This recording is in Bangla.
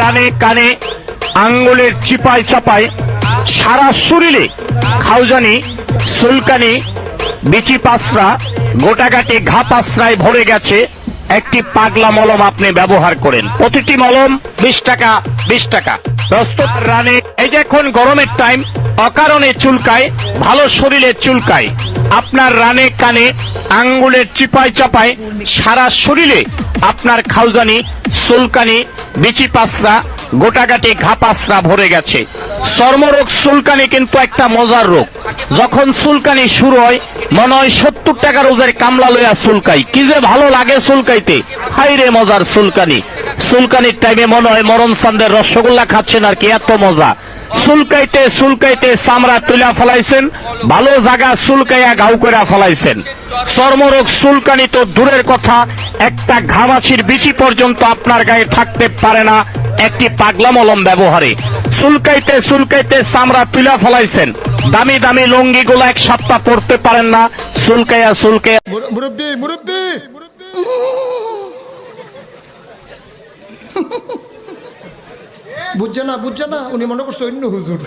রানে কানে আঙ্গুলের চিপায় চাপায় সারা শরীরে খাউজানি চুলকানি বিচি পাসরা গোটাগাটি ঘা পাসরায় ভরে গেছে একটি পাগলা মলম আপনি ব্যবহার করেন। প্রতিটি মলম 20 টাকা 20 টাকা। রানে এই যে এখন গরমের টাইম অকারণে চুলকায়, ভালো শরীরে চুলকায়, আপনার রানে কানে আঙ্গুলের চিপায় চাপায় সারা শরীরে আপনার খাউজানি চুলকানি বিচি পাসরা গোটাগাটি ঘা পাসরা ভরে গেছে। চর্মরোগ চুলকানি কিন্তু একটা মজার রোগ। যখন চুলকানি শুরু হয় মনে হয় 70 টাকার ওজের কামলা লইয়া চুলকাই, কি যে ভালো লাগে চুলকাইতে, হাইরে মজার চুলকানি। চুলকানির টাইমে মনে হয় মরণ চান্দের রসগোল্লা খাচ্ছেন আর কি, এত মজা। চুলকাইতে চুলকাইতে চামড়া তুলা ফলাইছেন, ভালো জায়গা চুলকাইয়া ঘাউ করে ফলাইছেন। চর্মরোগ চুলকানি তো দূরের কথা, একটা ঘামাছির বিচি পর্যন্ত আপনার গায়ে থাকতে পারে না একটি পাগলা মলম ব্যবহারে। চুলকাইতে চুলকাইতে চামড়া তুলা ফলাইছেন, দামি দামি লুঙ্গি গুলা 1 সপ্তাহ পরতে পারেন না, চুলকাইয়া চুলকাইয়া। মুরব্বি মুরব্বি বুঝছে না, উনি মনে করছে অন্য হুজুর।